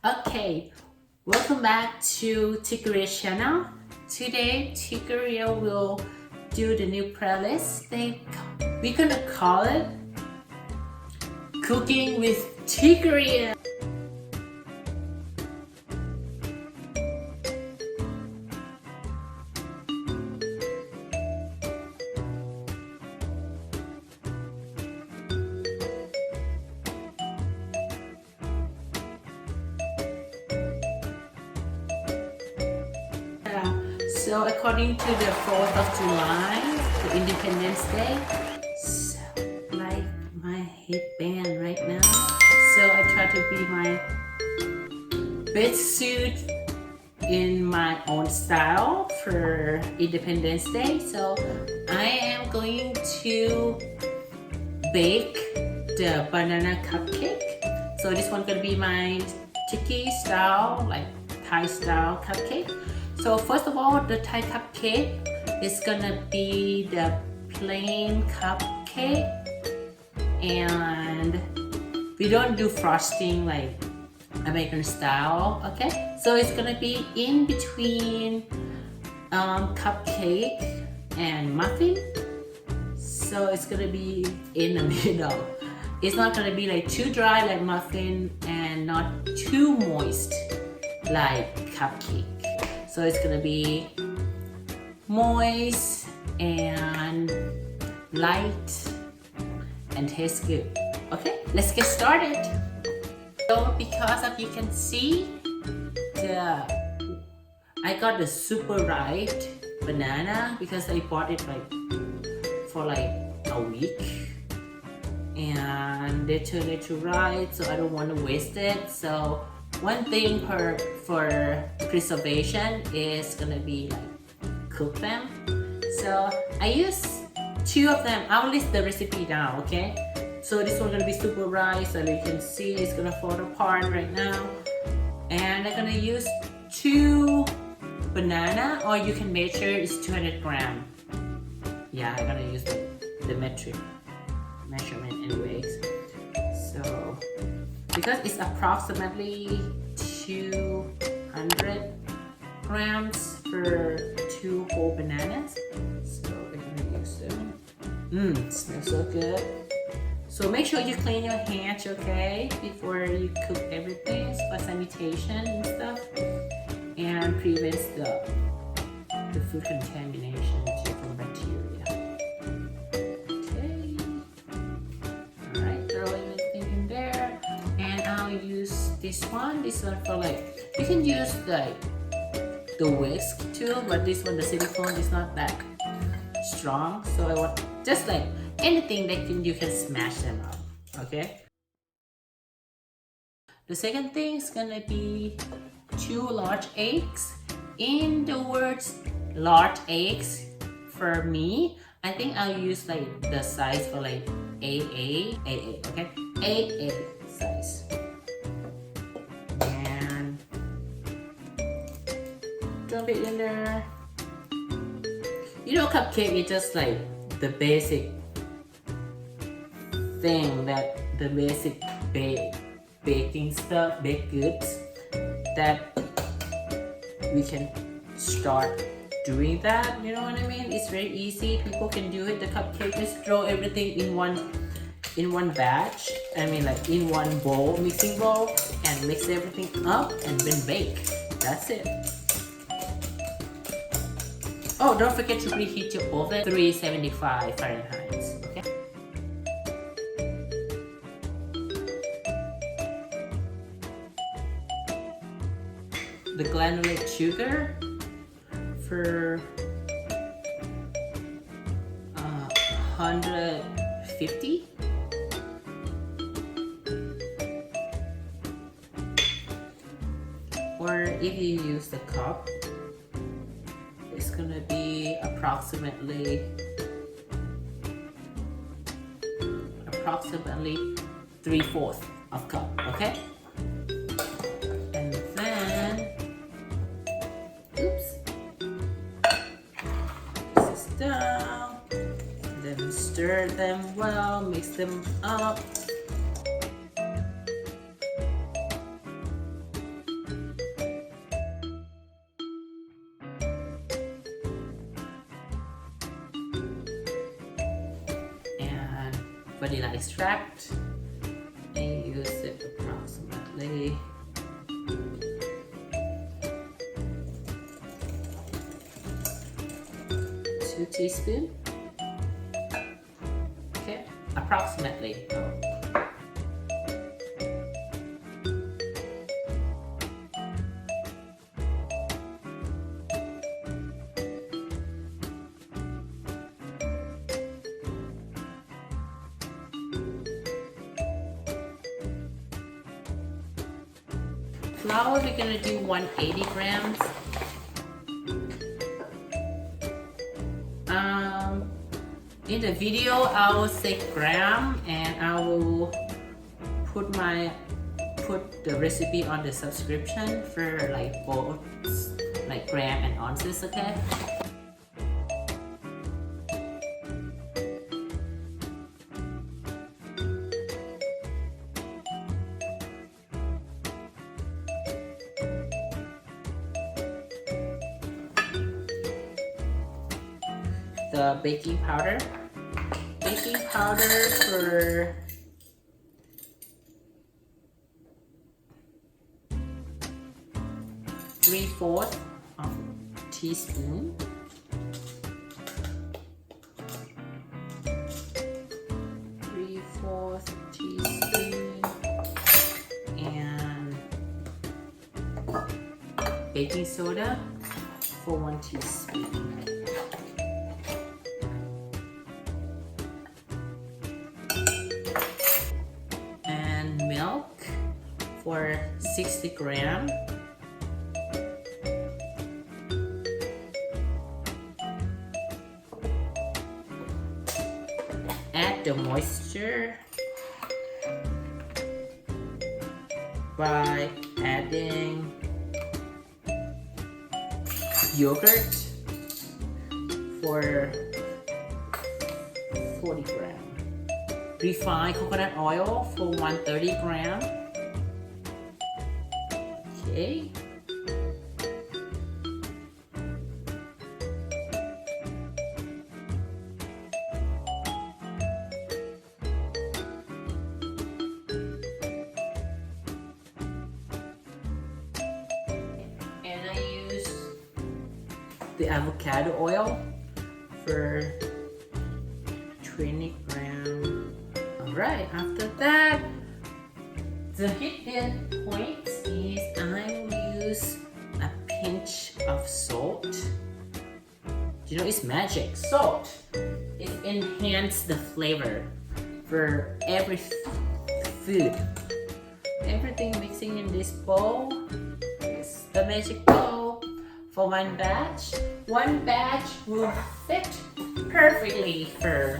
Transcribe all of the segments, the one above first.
Okay, welcome back to Tikoria channel. Today, Tikoria will do the new playlist. We're gonna call it Cooking with Tikoria. So according to the 4th of July, the Independence Day, so like my headband right now. So I try to be my best suit in my own style for Independence Day. So I am going to bake the banana cupcake. So this one gonna be my Tiki style, like Thai style cupcake. So first of all, the Thai cupcake is gonna be the plain cupcake, and we don't do frosting like American style, okay? So it's gonna be in between cupcake and muffin. So it's gonna be in the middle. It's not gonna be like too dry like muffin and not too moist like cupcake. So it's gonna be moist and light and tastes good. Okay, let's get started. So because of you can see I got the super ripe banana because I bought it for like a week and they turned it to ripe, so I don't want to waste it. So one thing for preservation is gonna be like cook them. So I use 2 of them. I'll list the recipe now, okay? So this one gonna be super rice, so you can see it's gonna fall apart right now. And I'm gonna use 2 banana, or you can measure it's 200 gram. Yeah, I'm gonna use the metric measurement anyways. So because it's approximately 200 grams for 2 whole bananas, so we're gonna use them. It smells so good. So make sure you clean your hands, okay, before you cook everything for sanitation and stuff, and prevents the food contamination too from bacteria. Okay. Alright, throw everything in there. And I'll use this one for like, you can use the whisk too, but this one, the silicone, is not that strong. So I want just like anything that you can smash them up, okay? The second thing is gonna be 2 large eggs. In the words large eggs, for me, I think I'll use like the size for like AA, okay? AA size. And drop it in there. You know, cupcake is just like the basic thing, that the basic baking stuff, baked goods, that we can start doing that. You know what I mean? It's very easy. People can do it. The cupcake, just throw everything in one batch. I mean, like in one bowl, mixing bowl, and mix everything up and then bake. That's it. Oh, don't forget to preheat your oven 375 Fahrenheit. Okay. The granulated sugar for 150. Or if you use the cup, it's gonna be approximately 3/4 of cup, okay? And then, this is down. Then stir them well, mix them up. vanilla extract. I use it approximately 2 teaspoons. Okay, approximately. Flour, we're gonna do 180 grams. In the video, I will say gram, and I will put the recipe on the subscription for like both like gram and ounces. Okay. The baking powder for 3/4 of a teaspoon. Teaspoon and baking soda for 1 teaspoon. For 60 grams. Add the moisture by adding yogurt for 40 grams. Refined coconut oil for 130 grams. Okay. And I use the avocado oil for 20 grams. Alright, after that, the hidden point is I will use a pinch of salt. You know, it's magic. Salt, it enhances the flavor for every food. Everything mixing in this bowl is the magic bowl for one batch. One batch will fit perfectly for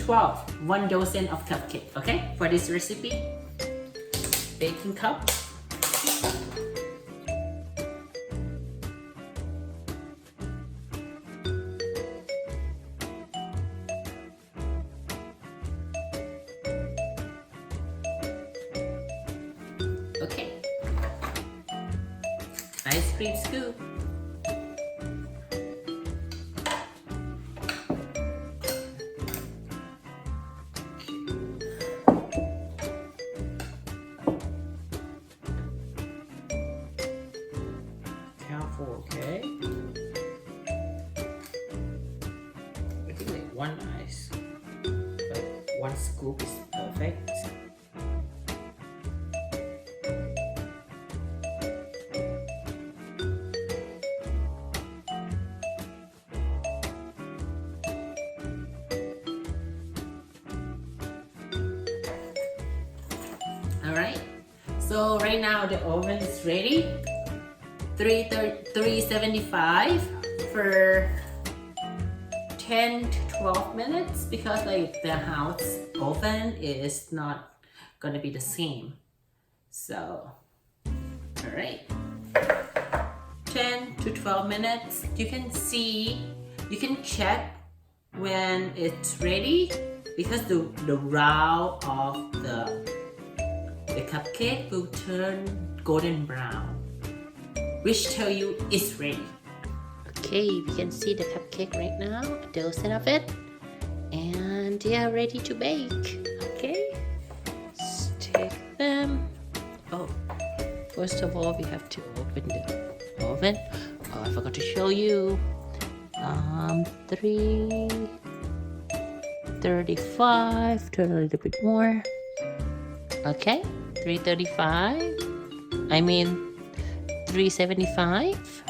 1 dozen of cupcake. Okay, for this recipe. Baking cup. Okay. Ice cream scoop. Okay. I think like 1 ice, but 1 scoop is perfect. Alright, so right now the oven is ready. 375 for 10 to 12 minutes because like the house oven is not gonna be the same. So, all right, 10 to 12 minutes. You can check when it's ready because the round of the cupcake will turn golden brown, which tell you it's ready. Okay, you can see the cupcake right now, a dozen of it, and they are ready to bake. Okay, let's take them. Oh, first of all, we have to open the oven. Oh, I forgot to show you. 335. Turn a little bit more. Okay, 335. I mean 375.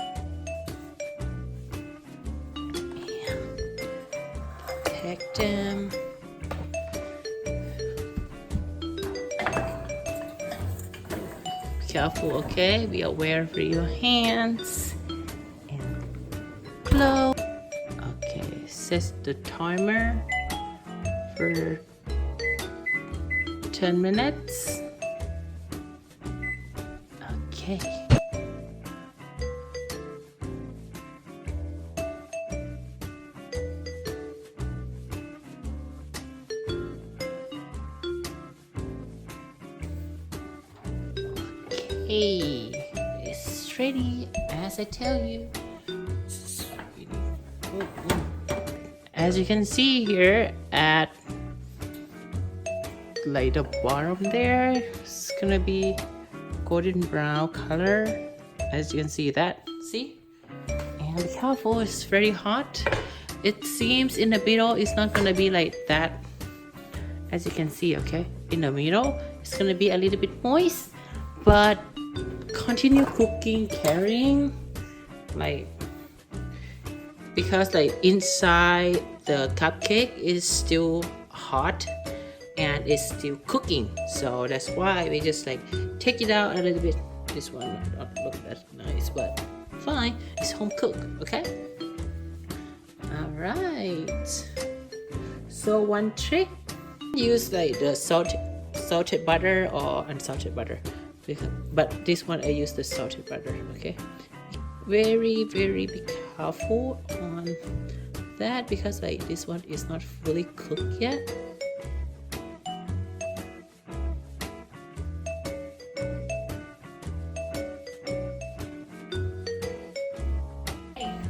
Take them. Careful, okay? Be aware of your hands. And close. Okay, set the timer for 10 minutes. Okay. Okay, it's ready as I tell you. As you can see here at like the bottom there, it's gonna be golden brown color. As you can see that, see? And be careful, it's very hot. It seems in the middle it's not gonna be like that. As you can see, okay? In the middle, it's gonna be a little bit moist, but continue cooking, carrying, like, because like inside the cupcake is still hot and it's still cooking, so that's why we just like take it out a little bit. This one not look that nice, but fine, it's home cooked. Okay, all right. So one trick, use like the salted butter or unsalted butter, but this one I use the salted butter. Okay, very be careful on that because like this one is not fully cooked yet.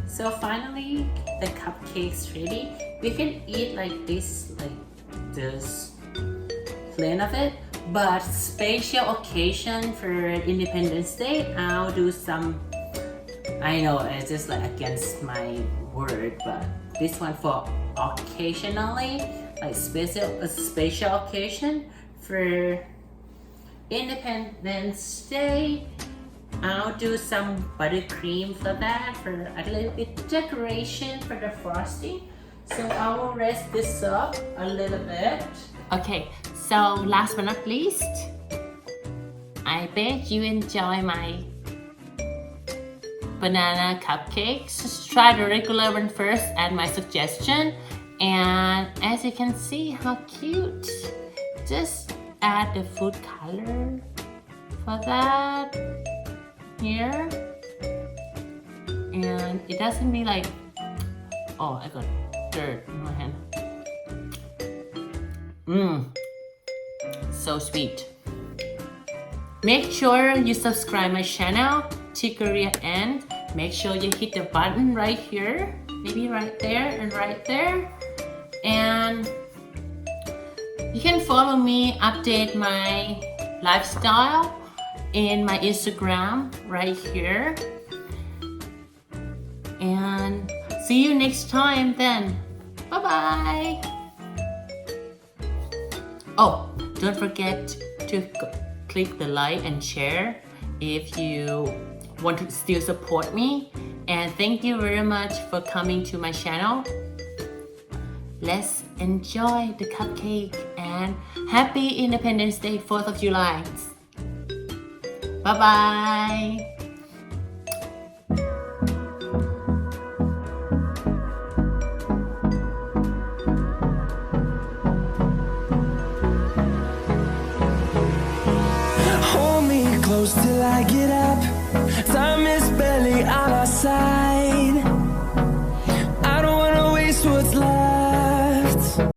So finally the cupcake's ready. We can eat like this plain of it, but special occasion for Independence Day I'll do some, I know it's just like against my word, but this one for occasionally, like special occasion for Independence Day. I'll do some buttercream for that, for a little bit decoration for the frosting. So I will rest this up a little bit. Okay, so last but not least, I bet you enjoy my banana cupcakes. Just try the regular one first and my suggestion. And as you can see how cute, just add the food color for that here. And it doesn't be like, oh, I got dirt in my hand. So sweet. Make sure you subscribe my channel, Tikoria, and make sure you hit the button right here, maybe right there and right there. And you can follow me, update my lifestyle in my Instagram right here. And see you next time then. Bye bye. Oh, don't forget to click the like and share if you want to still support me. And thank you very much for coming to my channel. Let's enjoy the cupcake and happy Independence Day, 4th of July. Bye bye. Hold me close till I get up. Time is barely on our side.